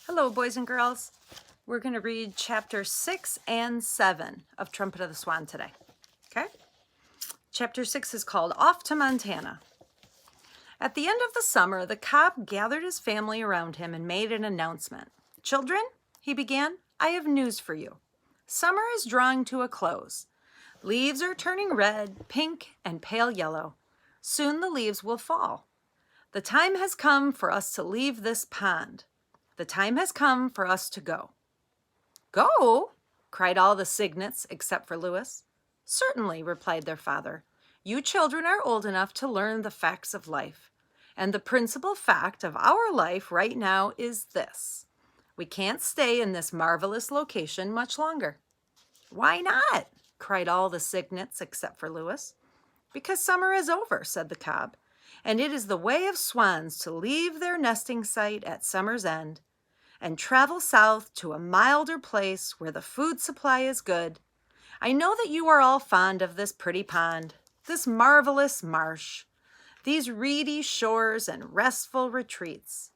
Hello, boys and girls. We're going to read chapter 6 and 7 of Trumpet of the Swan today. Okay? Chapter 6 is called Off to Montana. At the end of the summer, the cob gathered his family around him and made an announcement. Children, he began, I have news for you. Summer is drawing to a close. Leaves are turning red, pink, and pale yellow. Soon the leaves will fall. The time has come for us to leave this pond. The time has come for us to go. Go? Cried all the cygnets except for Lewis. Certainly, replied their father. You children are old enough to learn the facts of life. And the principal fact of our life right now is this. We can't stay in this marvelous location much longer. Why not? Cried all the cygnets except for Lewis. Because summer is over, said the cob, and it is the way of swans to leave their nesting site at summer's end and travel south to a milder place where the food supply is good. I know that you are all fond of this pretty pond, this marvelous marsh, these reedy shores and restful retreats.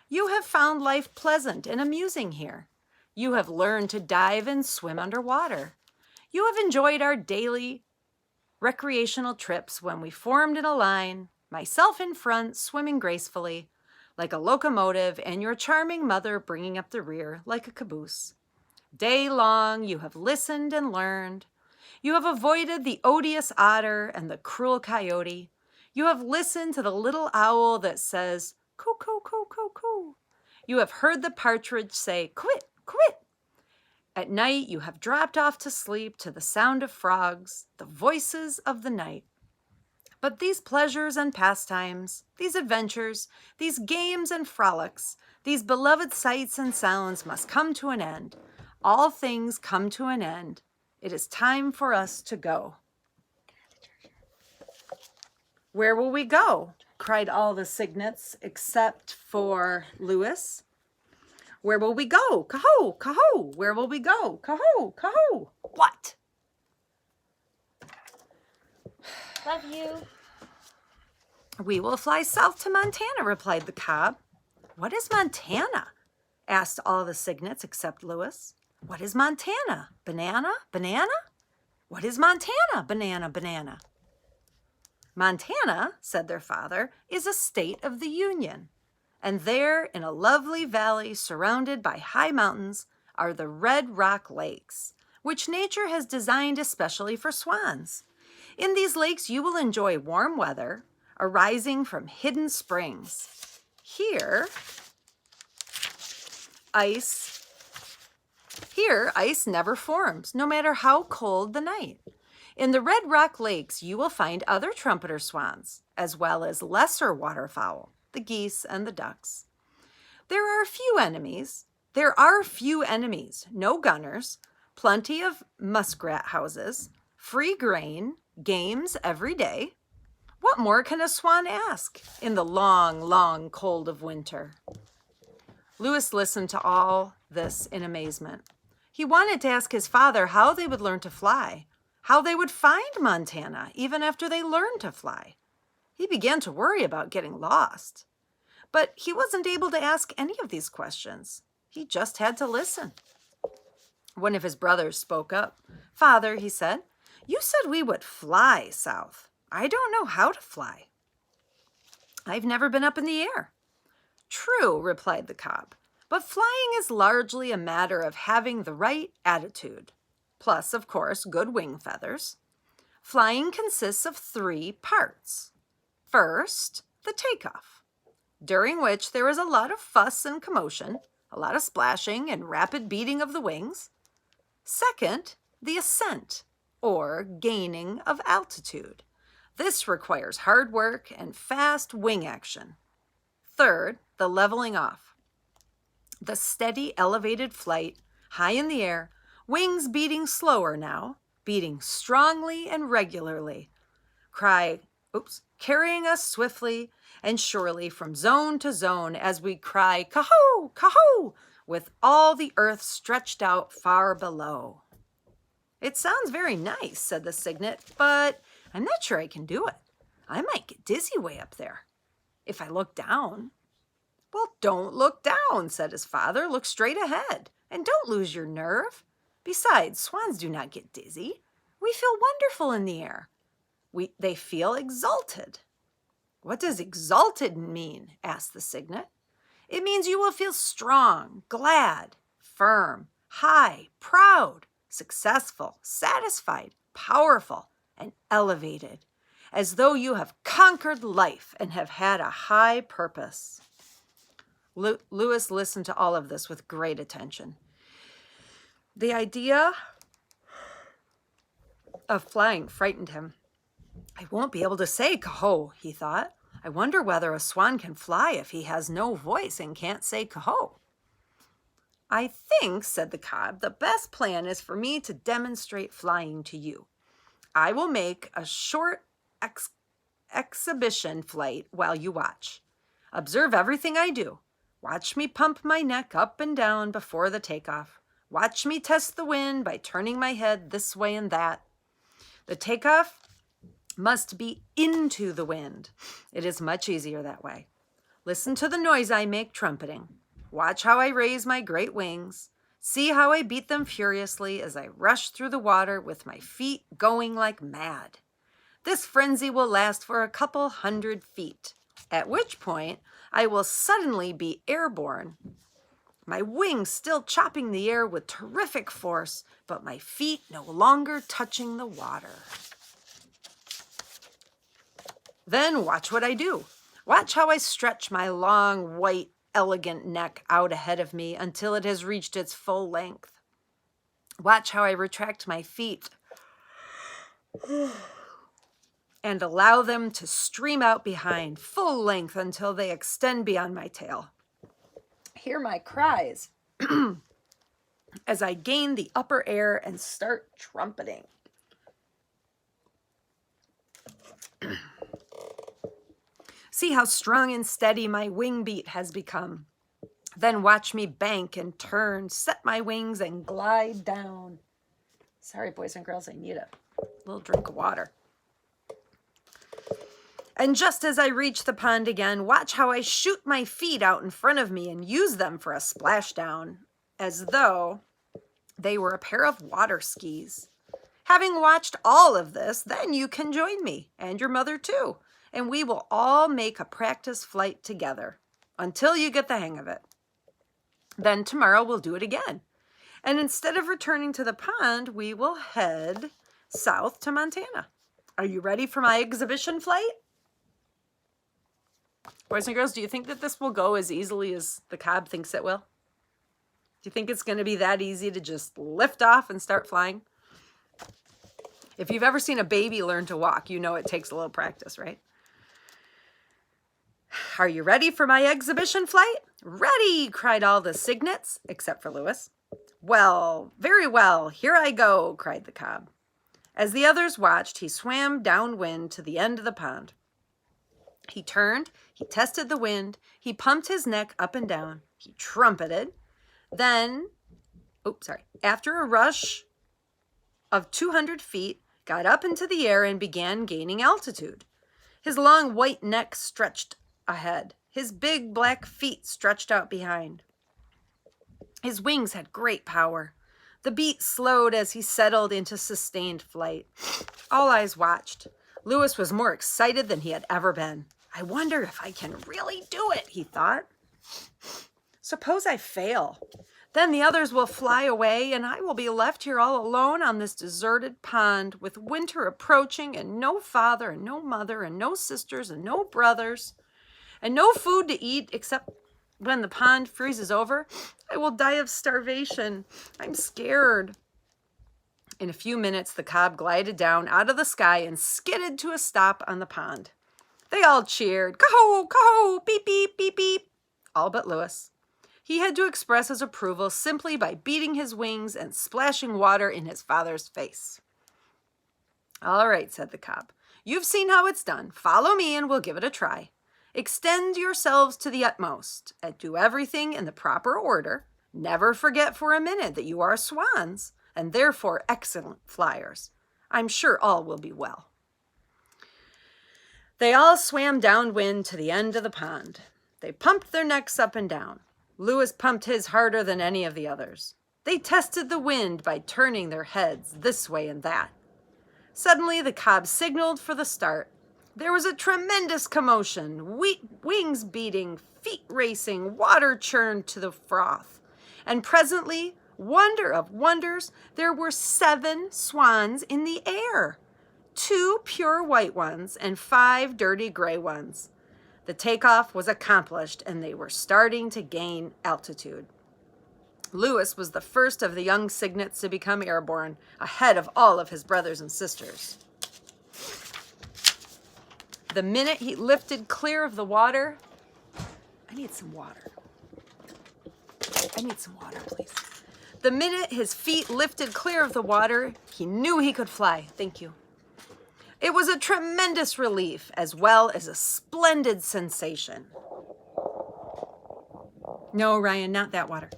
You have found life pleasant and amusing here. You have learned to dive and swim underwater. You have enjoyed our daily recreational trips when we formed in a line, myself in front, swimming gracefully, like a locomotive, and your charming mother bringing up the rear like a caboose. Day long you have listened and learned. You have avoided the odious otter and the cruel coyote. You have listened to the little owl that says, coo, coo, coo, coo, coo. You have heard the partridge say, quit, quit. At night you have dropped off to sleep to the sound of frogs, the voices of the night. But these pleasures and pastimes, these adventures, these games and frolics, these beloved sights and sounds must come to an end. All things come to an end. It is time for us to go. Where will we go? Cried all the cygnets except for Lewis. Where will we go? Cahoe, cahoe. Where will we go? Cahoe, cahoe. What? Love you. We will fly south to Montana, replied the cob. What is Montana? Asked all the cygnets except Lewis. What is Montana? Banana? Banana? What is Montana? Banana, banana. Montana, said their father, is a state of the Union. And there, in a lovely valley surrounded by high mountains, are the Red Rock Lakes, which nature has designed especially for swans. In these lakes, you will enjoy warm weather arising from hidden springs. Here, ice never forms, no matter how cold the night. In the Red Rock Lakes, you will find other trumpeter swans, as well as lesser waterfowl, the geese and the ducks. There are few enemies, no gunners, plenty of muskrat houses, free grain, games every day. What more can a swan ask in the long, long cold of winter? Lewis listened to all this in amazement. He wanted to ask his father how they would learn to fly, how they would find Montana even after they learned to fly. He began to worry about getting lost. But he wasn't able to ask any of these questions. He just had to listen. One of his brothers spoke up. Father, he said, you said we would fly south. I don't know how to fly. I've never been up in the air. True, replied the cob, but flying is largely a matter of having the right attitude, plus, of course, good wing feathers. Flying consists of 3 parts. First, the takeoff, during which there is a lot of fuss and commotion, a lot of splashing and rapid beating of the wings. Second, the ascent, or gaining of altitude. This requires hard work and fast wing action. Third, the leveling off. The steady elevated flight, high in the air, wings beating slower now, beating strongly and regularly, carrying us swiftly and surely from zone to zone as we cry, cahoe, cahoe, with all the earth stretched out far below. It sounds very nice, said the cygnet, but I'm not sure I can do it. I might get dizzy way up there. If I look down. Well, don't look down, said his father. Look straight ahead, and don't lose your nerve. Besides, swans do not get dizzy. We feel wonderful in the air. They feel exalted. What does exalted mean? Asked the cygnet. It means you will feel strong, glad, firm, high, proud, successful, satisfied, powerful, and elevated, as though you have conquered life and have had a high purpose. Lewis listened to all of this with great attention. The idea of flying frightened him. I won't be able to say "Caho," he thought. I wonder whether a swan can fly if he has no voice and can't say "Caho." I think, said the cob, the best plan is for me to demonstrate flying to you. I will make a short exhibition flight while you watch. Observe everything I do. Watch me pump my neck up and down before the takeoff. Watch me test the wind by turning my head this way and that. The takeoff must be into the wind. It is much easier that way. Listen to the noise I make trumpeting. Watch how I raise my great wings. See how I beat them furiously as I rush through the water with my feet going like mad. This frenzy will last for a couple 100 feet, at which point I will suddenly be airborne. My wings still chopping the air with terrific force, but my feet no longer touching the water. Then watch what I do. Watch how I stretch my long, white, elegant neck out ahead of me until it has reached its full length. Watch how I retract my feet and allow them to stream out behind, full length until they extend beyond my tail. Hear my cries as I gain the upper air and start trumpeting. See how strong and steady my wing beat has become. Then watch me bank and turn, set my wings and glide down. Sorry, boys and girls, I need a little drink of water. And just as I reach the pond again, watch how I shoot my feet out in front of me and use them for a splashdown, as though they were a pair of water skis. Having watched all of this, then you can join me, and your mother too, and we will all make a practice flight together until you get the hang of it. Then tomorrow we'll do it again. And instead of returning to the pond, we will head south to Montana. Are you ready for my exhibition flight? Boys and girls, do you think that this will go as easily as the cob thinks it will? Do you think it's going to be that easy to just lift off and start flying? If you've ever seen a baby learn to walk, you know it takes a little practice, right? Are you ready for my exhibition flight? Ready, cried all the cygnets, except for Lewis. Well, very well, here I go, cried the cob. As the others watched, he swam downwind to the end of the pond. He turned, he tested the wind, he pumped his neck up and down, he trumpeted. Then, after a rush of 200 feet, got up into the air and began gaining altitude. His long white neck stretched ahead. His big black feet stretched out behind. His wings had great power. The beat slowed as he settled into sustained flight. All eyes watched. Lewis was more excited than he had ever been. I wonder if I can really do it, he thought. Suppose I fail. Then the others will fly away, and I will be left here all alone on this deserted pond with winter approaching and no father and no mother and no sisters and no brothers and no food to eat except when the pond freezes over. I will die of starvation. I'm scared. In a few minutes, the cob glided down out of the sky and skidded to a stop on the pond. They all cheered, "Caho, caho, beep, beep, beep, beep," all but Lewis. He had to express his approval simply by beating his wings and splashing water in his father's face. All right, said the cob. You've seen how it's done. Follow me and we'll give it a try. Extend yourselves to the utmost and do everything in the proper order. Never forget for a minute that you are swans and therefore excellent flyers. I'm sure all will be well. They all swam downwind to the end of the pond. They pumped their necks up and down. Lewis pumped his harder than any of the others. They tested the wind by turning their heads this way and that. Suddenly, the cob signaled for the start. There was a tremendous commotion, wings beating, feet racing, water churned to the froth. And presently, wonder of wonders, there were 7 swans in the air. 2 pure white ones and 5 dirty gray ones. The takeoff was accomplished and they were starting to gain altitude. Lewis was the first of the young cygnets to become airborne, ahead of all of his brothers and sisters. The minute he lifted clear of the water, I need some water, please. The minute his feet lifted clear of the water, he knew he could fly. Thank you. It was a tremendous relief as well as a splendid sensation. No, Ryan, not that water.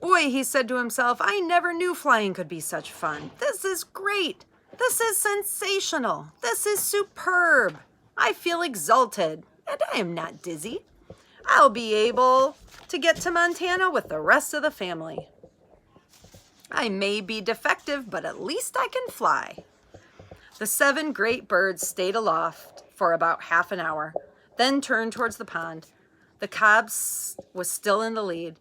Boy, he said to himself, I never knew flying could be such fun. This is great. This is sensational. This is superb. I feel exalted, and I am not dizzy. I'll be able to get to Montana with the rest of the family. I may be defective, but at least I can fly. The 7 great birds stayed aloft for about half an hour, then turned towards the pond. The cob was still in the lead.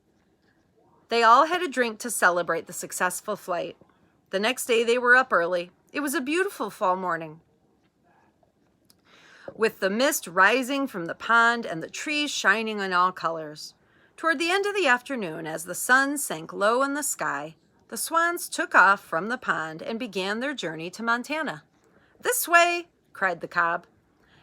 They all had a drink to celebrate the successful flight. The next day they were up early. It was a beautiful fall morning, with the mist rising from the pond and the trees shining in all colors. Toward the end of the afternoon, as the sun sank low in the sky, the swans took off from the pond and began their journey to Montana. This way, cried the cob.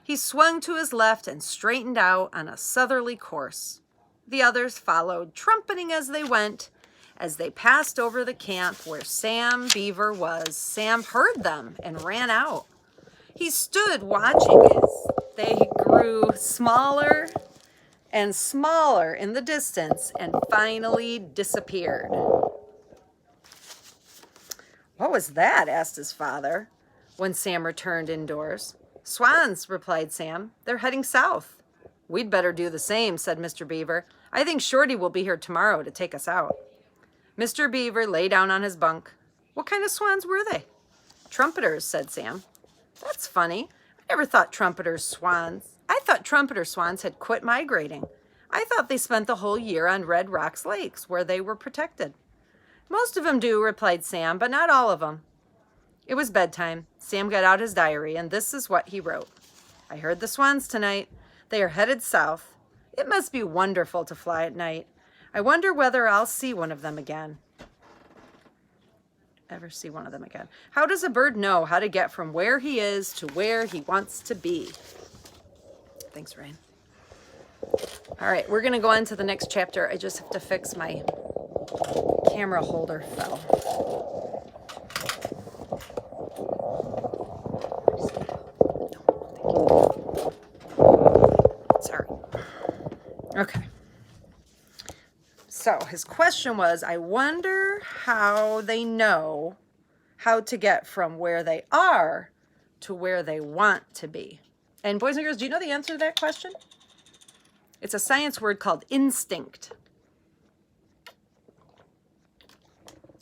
He swung to his left and straightened out on a southerly course. The others followed, trumpeting as they went. As they passed over the camp where Sam Beaver was, Sam heard them and ran out. He stood watching as they grew smaller and smaller in the distance and finally disappeared. What was that? Asked his father when Sam returned indoors. Swans, replied Sam. They're heading south. We'd better do the same, said Mr. Beaver. I think Shorty will be here tomorrow to take us out. Mr. Beaver lay down on his bunk. What kind of swans were they? Trumpeters, said Sam. That's funny. I never thought trumpeter swans had quit migrating. I thought they spent the whole year on Red Rocks Lakes, where they were protected. Most of them do, replied Sam, but not all of them. It was bedtime. Sam got out his diary, and this is what he wrote. I heard the swans tonight. They are headed south. It must be wonderful to fly at night. I wonder whether I'll see one of them again. Ever see one of them again? How does a bird know how to get from where he is to where he wants to be? Thanks, Ryan. All right, we're going to go on to the next chapter. I just have to fix my camera holder fell. Sorry. Okay. So his question was, I wonder how they know how to get from where they are to where they want to be. And boys and girls, do you know the answer to that question? It's a science word called instinct.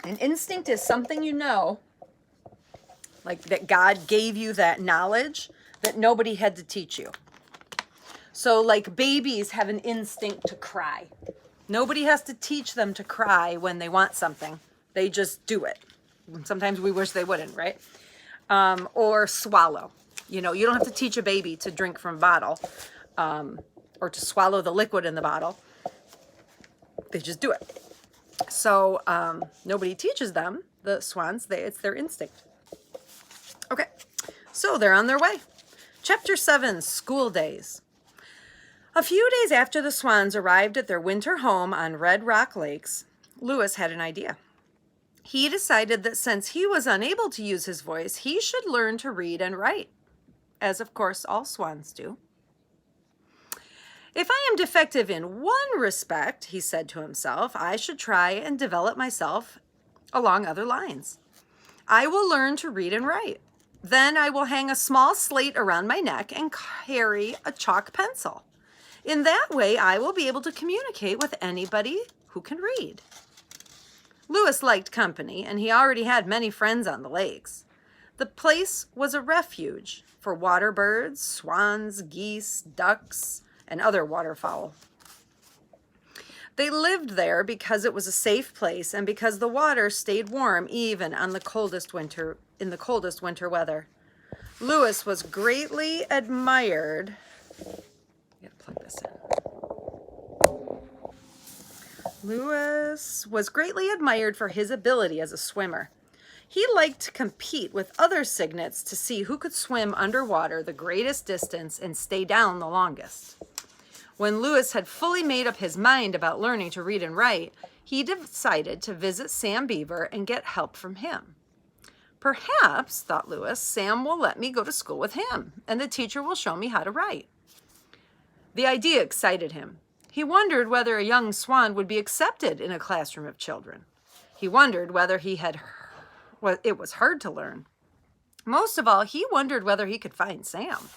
An instinct is something you know, like that God gave you that knowledge that nobody had to teach you. So like babies have an instinct to cry. Nobody has to teach them to cry when they want something. They just do it. Sometimes we wish they wouldn't, right? Or swallow. You know, you don't have to teach a baby to drink from a bottle or to swallow the liquid in the bottle. They just do it. So nobody teaches them, the swans, it's their instinct. Okay, so they're on their way. Chapter 7, School Days. A few days after the swans arrived at their winter home on Red Rock Lakes, Lewis had an idea. He decided that since he was unable to use his voice, he should learn to read and write, as of course all swans do. If I am defective in one respect, he said to himself, I should try and develop myself along other lines. I will learn to read and write. Then I will hang a small slate around my neck and carry a chalk pencil. In that way, I will be able to communicate with anybody who can read. Lewis liked company, and he already had many friends on the lakes. The place was a refuge for water birds, swans, geese, ducks, and other waterfowl. They lived there because it was a safe place and because the water stayed warm even on the coldest winter weather. Lewis was greatly admired. I gotta plug this in. Lewis was greatly admired for his ability as a swimmer. He liked to compete with other cygnets to see who could swim underwater the greatest distance and stay down the longest. When Lewis had fully made up his mind about learning to read and write, he decided to visit Sam Beaver and get help from him. Perhaps, thought Lewis, Sam will let me go to school with him, and the teacher will show me how to write. The idea excited him. He wondered whether a young swan would be accepted in a classroom of children. He wondered whether it was hard to learn. Most of all, he wondered whether he could find Sam.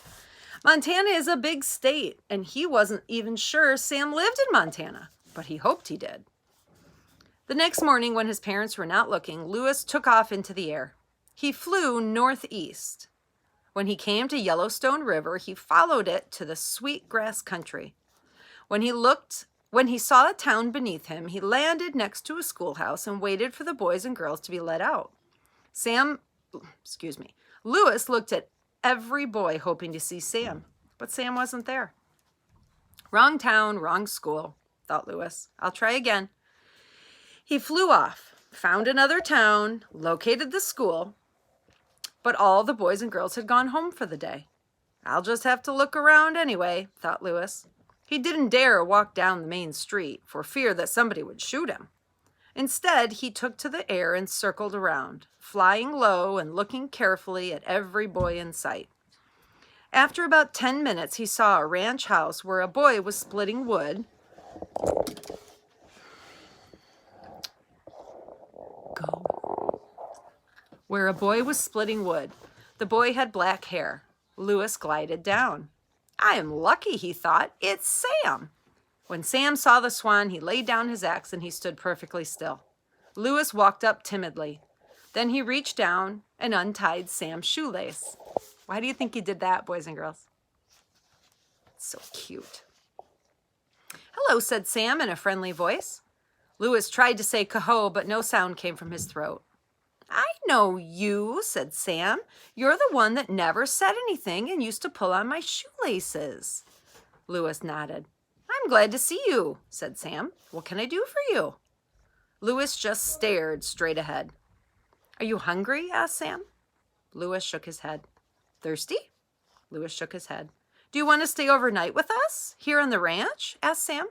Montana is a big state, and he wasn't even sure Sam lived in Montana, but he hoped he did. The next morning, when his parents were not looking, Lewis took off into the air. He flew northeast. When he came to Yellowstone River, he followed it to the sweet grass country. When he saw a town beneath him, he landed next to a schoolhouse and waited for the boys and girls to be let out. Lewis looked at every boy hoping to see Sam, but Sam wasn't there. Wrong town, wrong school, thought Lewis. I'll try again. He flew off, found another town, located the school, but all the boys and girls had gone home for the day. I'll just have to look around anyway, thought Lewis. He didn't dare walk down the main street for fear that somebody would shoot him. Instead, he took to the air and circled around, flying low and looking carefully at every boy in sight. After about 10 minutes, he saw a ranch house where a boy was splitting wood. The boy had black hair. Lewis glided down. I am lucky, he thought. It's Sam. When Sam saw the swan, he laid down his axe and he stood perfectly still. Lewis walked up timidly. Then he reached down and untied Sam's shoelace. Why do you think he did that, boys and girls? It's so cute. Hello, said Sam in a friendly voice. Lewis tried to say "Caho," but no sound came from his throat. I know you, said Sam. You're the one that never said anything and used to pull on my shoelaces. Lewis nodded. I'm glad to see you, said Sam. What can I do for you? Lewis just stared straight ahead. Are you hungry? Asked Sam. Lewis shook his head. Thirsty? Lewis shook his head. Do you want to stay overnight with us here on the ranch? Asked Sam.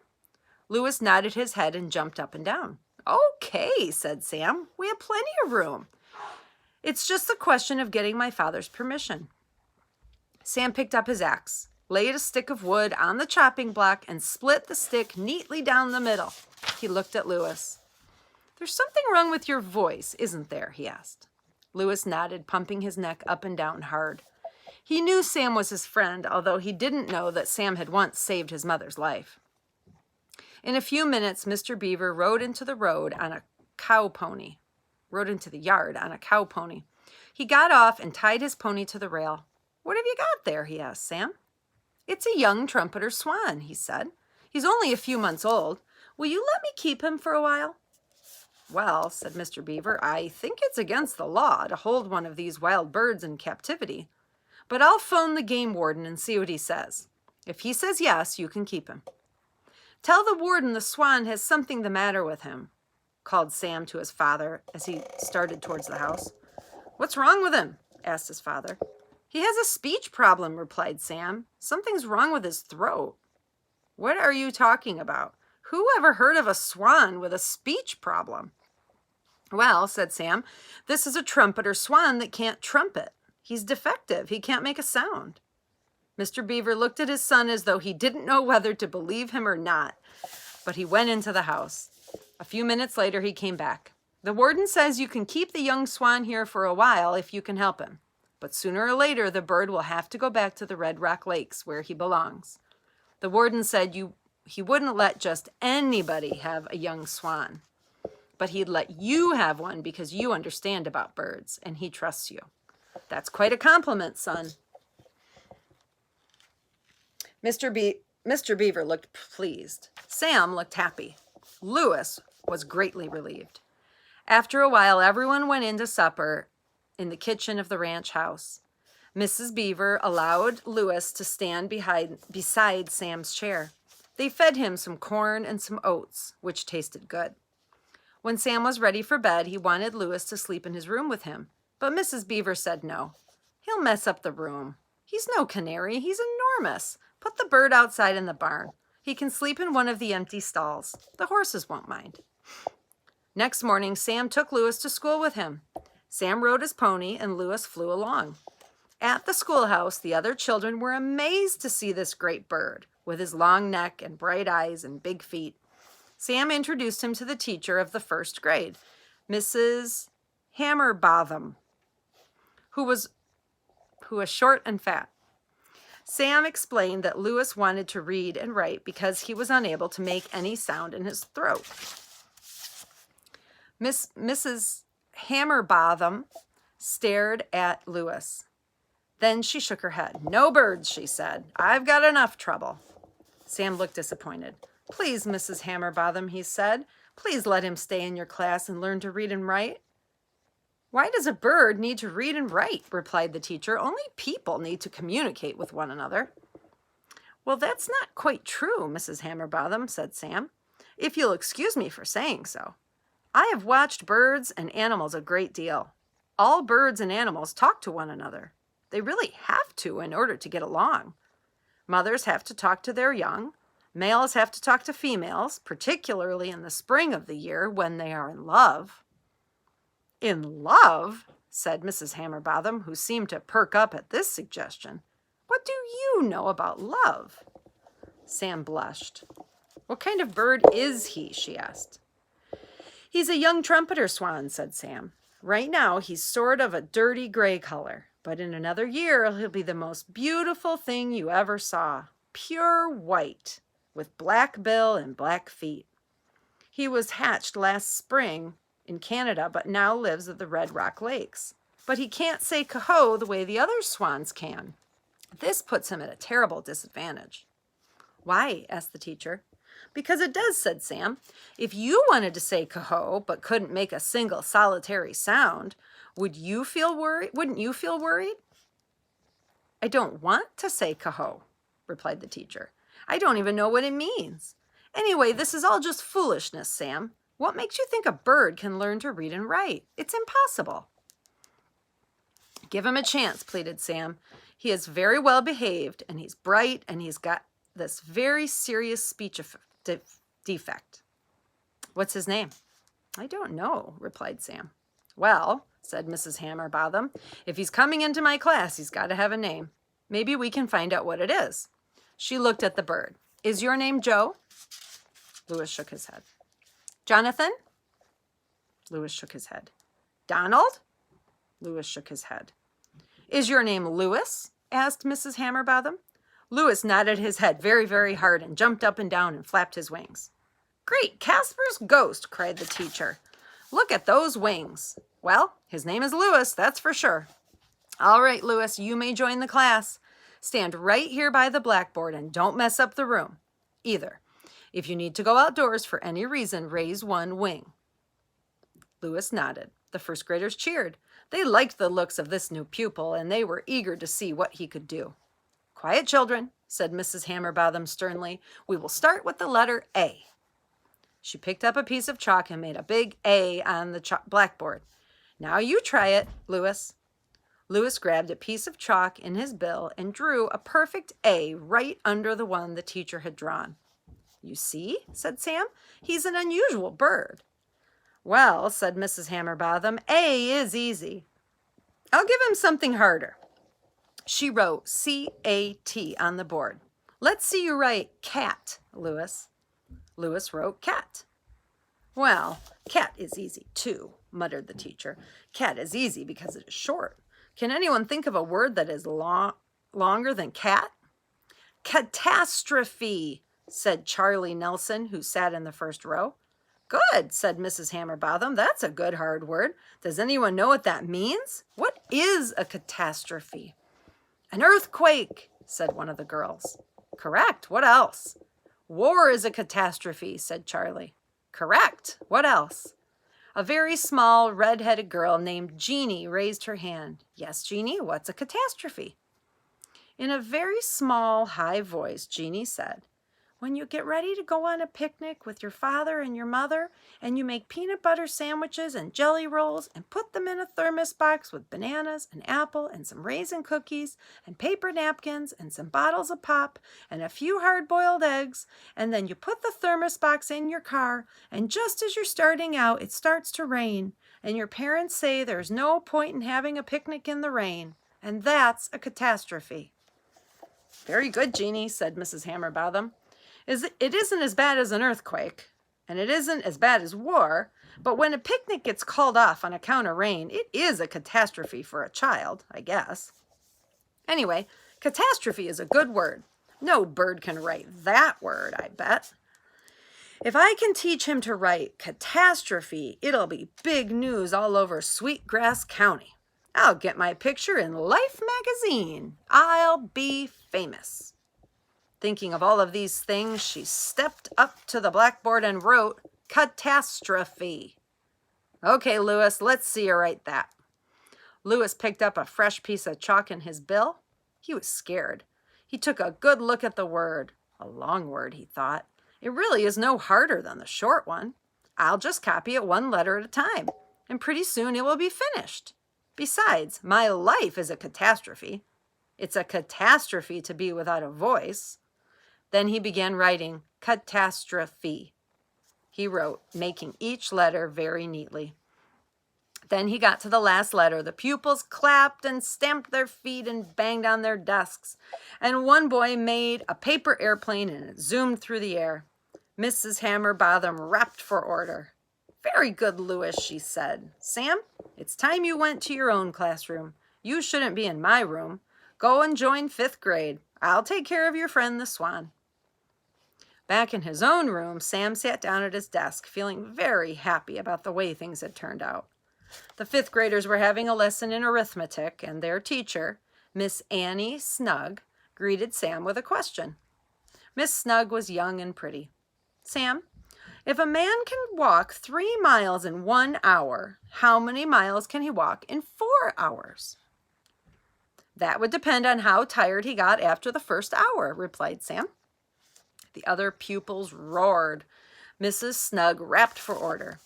Lewis nodded his head and jumped up and down. Okay, said Sam. We have plenty of room. It's just a question of getting my father's permission. Sam picked up his axe, laid a stick of wood on the chopping block, and split the stick neatly down the middle. He looked at Lewis. There's something wrong with your voice, isn't there? He asked. Lewis nodded, pumping his neck up and down hard. He knew Sam was his friend, although he didn't know that Sam had once saved his mother's life. In a few minutes, Mr. Beaver rode into the yard on a cow pony. He got off and tied his pony to the rail. What have you got there? He asked Sam. It's a young trumpeter swan, he said. He's only a few months old. Will you let me keep him for a while? Well, said Mr. Beaver, I think it's against the law to hold one of these wild birds in captivity. But I'll phone the game warden and see what he says. If he says yes, you can keep him. Tell the warden the swan has something the matter with him, called Sam to his father as he started towards the house. What's wrong with him? Asked his father. He has a speech problem, replied Sam. Something's wrong with his throat. What are you talking about? Who ever heard of a swan with a speech problem? Well, said Sam, this is a trumpeter swan that can't trumpet. He's defective. He can't make a sound. Mr. Beaver looked at his son as though he didn't know whether to believe him or not, but he went into the house. A few minutes later, he came back. The warden says you can keep the young swan here for a while if you can help him, but sooner or later, the bird will have to go back to the Red Rock Lakes where he belongs. The warden said he wouldn't let just anybody have a young swan, but he'd let you have one because you understand about birds and he trusts you. That's quite a compliment, son. Mr. Beaver looked pleased. Sam looked happy. Louis was greatly relieved. After a while, everyone went in to supper in the kitchen of the ranch house. Mrs. Beaver allowed Louis to stand beside Sam's chair. They fed him some corn and some oats, which tasted good. When Sam was ready for bed, he wanted Louis to sleep in his room with him, but Mrs. Beaver said no. He'll mess up the room. He's no canary. He's enormous. Put the bird outside in the barn. He can sleep in one of the empty stalls. The horses won't mind. Next morning, Sam took Louis to school with him. Sam rode his pony and Louis flew along. At the schoolhouse, the other children were amazed to see this great bird with his long neck and bright eyes and big feet. Sam introduced him to the teacher of the first grade, Mrs. Hammerbotham, who was short and fat. Sam explained that Louis wanted to read and write because he was unable to make any sound in his throat. Mrs. Hammerbotham stared at Louis. Then she shook her head. "No birds," she said. "I've got enough trouble." Sam looked disappointed. "Please, Mrs. Hammerbotham," he said, "please let him stay in your class and learn to read and write." "Why does a bird need to read and write?" replied the teacher. "Only people need to communicate with one another." "Well, that's not quite true, Mrs. Hammerbotham," said Sam, "if you'll excuse me for saying so. I have watched birds and animals a great deal. All birds and animals talk to one another. They really have to in order to get along. Mothers have to talk to their young. Males have to talk to females, particularly in the spring of the year when they are in love." "In love?" said Mrs. Hammerbotham, who seemed to perk up at this suggestion. "What do you know about love?" Sam blushed. "What kind of bird is he?" she asked. "He's a young trumpeter swan," said Sam. "Right now he's sort of a dirty gray color, but in another year he'll be the most beautiful thing you ever saw. Pure white, with black bill and black feet. He was hatched last spring in Canada, but now lives at the Red Rock Lakes. But he can't say coho the way the other swans can. This puts him at a terrible disadvantage." "Why?" asked the teacher. "Because it does," said Sam. "If you wanted to say coho but couldn't make a single solitary sound, wouldn't you feel worried? "I don't want to say coho," replied the teacher. "I don't even know what it means. Anyway, this is all just foolishness, Sam. What makes you think a bird can learn to read and write? It's impossible." "Give him a chance," pleaded Sam. "He is very well behaved, and he's bright, and he's got this very serious speech defect." "What's his name?" "I don't know," replied Sam. "Well," said Mrs. Hammerbotham, "if he's coming into my class, he's got to have a name. Maybe we can find out what it is." She looked at the bird. "Is your name Joe?" Louis shook his head. "Jonathan?" Louis shook his head. "Donald?" Louis shook his head. "Is your name Louis?" asked Mrs. Hammerbotham. Louis nodded his head very, very hard and jumped up and down and flapped his wings. "Great Casper's ghost!" cried the teacher. "Look at those wings. Well, his name is Louis, that's for sure. All right, Louis, you may join the class. Stand right here by the blackboard and don't mess up the room either. If you need to go outdoors for any reason, raise one wing." Louis nodded. The first graders cheered. They liked the looks of this new pupil, and they were eager to see what he could do. "Quiet, children," said Mrs. Hammerbotham sternly. "We will start with the letter A." She picked up a piece of chalk and made a big A on the blackboard. "Now you try it, Louis." Louis grabbed a piece of chalk in his bill and drew a perfect A right under the one the teacher had drawn. "You see," said Sam, "he's an unusual bird." "Well," said Mrs. Hammerbotham, "A is easy. I'll give him something harder." She wrote C-A-T on the board. "Let's see you write cat, Louis." Louis wrote cat. "Well, cat is easy too," muttered the teacher. "Cat is easy because it is short. Can anyone think of a word that is longer than cat?" Catastrophe, said Charlie Nelson, who sat in the first row. Good, said Mrs. Hammerbotham. That's a good hard word. Does anyone know what that means? What is a catastrophe? An earthquake, said one of the girls. Correct. What else? War is a catastrophe, said Charlie. Correct. What else? A very small, red-headed girl named Jeanie raised her hand. Yes, Jeanie, what's a catastrophe? In a very small, high voice, Jeanie said, when you get ready to go on a picnic with your father and your mother, and you make peanut butter sandwiches and jelly rolls and put them in a thermos box with bananas, an apple, and some raisin cookies, and paper napkins, and some bottles of pop, and a few hard-boiled eggs, and then you put the thermos box in your car, and just as you're starting out, it starts to rain, and your parents say there's no point in having a picnic in the rain, and that's a catastrophe. Very good, Jeanie, said Mrs. Hammerbotham. It isn't as bad as an earthquake, and it isn't as bad as war, but when a picnic gets called off on account of rain, it is a catastrophe for a child, I guess. Anyway, catastrophe is a good word. No bird can write that word, I bet. If I can teach him to write catastrophe, it'll be big news all over Sweetgrass County. I'll get my picture in Life magazine. I'll be famous. Thinking of all of these things, she stepped up to the blackboard and wrote, catastrophe. Okay, Louis, let's see you write that. Louis picked up a fresh piece of chalk in his bill. He was scared. He took a good look at the word. A long word, he thought. It really is no harder than the short one. I'll just copy it one letter at a time, and pretty soon it will be finished. Besides, my life is a catastrophe. It's a catastrophe to be without a voice. Then he began writing catastrophe. He wrote, making each letter very neatly. Then he got to the last letter. The pupils clapped and stamped their feet and banged on their desks. And one boy made a paper airplane and it zoomed through the air. Mrs. Hammerbotham rapped for order. Very good, Louis, she said. Sam, it's time you went to your own classroom. You shouldn't be in my room. Go and join 5th grade. I'll take care of your friend, the Swan. Back in his own room, Sam sat down at his desk, feeling very happy about the way things had turned out. The 5th graders were having a lesson in arithmetic, and their teacher, Miss Annie Snug, greeted Sam with a question. Miss Snug was young and pretty. Sam, if a man can walk 3 miles in 1 hour, how many miles can he walk in 4 hours? That would depend on how tired he got after the first hour, replied Sam. The other pupils roared. Mrs. Snug rapped for order.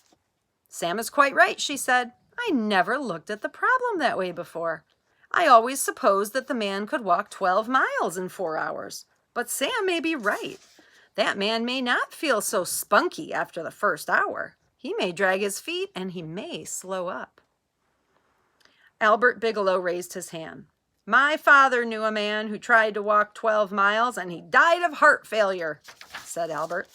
Sam is quite right, she said. I never looked at the problem that way before. I always supposed that the man could walk 12 miles in 4 hours. But Sam may be right. That man may not feel so spunky after the first hour. He may drag his feet and he may slow up. Albert Bigelow raised his hand. My father knew a man who tried to walk 12 miles and he died of heart failure, said Albert.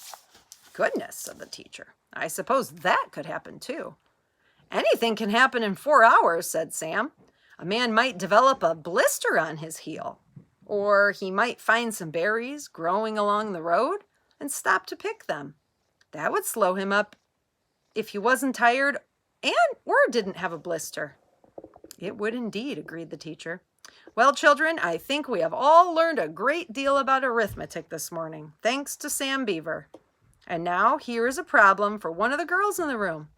Goodness, said the teacher. I suppose that could happen too. Anything can happen in 4 hours, said Sam. A man might develop a blister on his heel, or he might find some berries growing along the road and stop to pick them. That would slow him up if he wasn't tired or didn't have a blister. It would indeed, agreed the teacher. Well, children, I think we have all learned a great deal about arithmetic this morning, thanks to Sam Beaver. And now here is a problem for one of the girls in the room.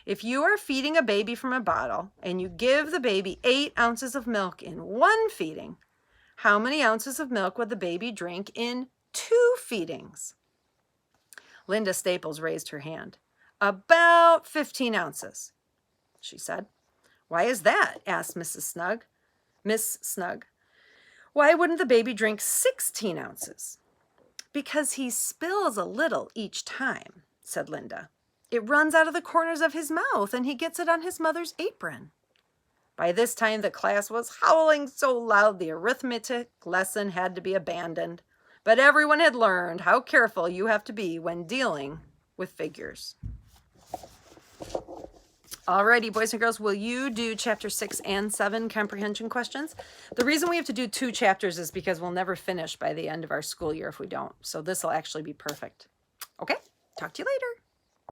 If you are feeding a baby from a bottle and you give the baby 8 ounces of milk in 1 feeding, how many ounces of milk would the baby drink in 2 feedings? Linda Staples raised her hand. About 15 ounces, she said. Why is that? Asked Miss Snug. Why wouldn't the baby drink 16 ounces? Because he spills a little each time, said Linda. It runs out of the corners of his mouth and he gets it on his mother's apron. By this time the class was howling so loud the arithmetic lesson had to be abandoned, but everyone had learned how careful you have to be when dealing with figures. Alrighty, boys and girls, will you do chapter 6 and 7 comprehension questions? The reason we have to do 2 chapters is because we'll never finish by the end of our school year if we don't. So this will actually be perfect. Okay, talk to you later.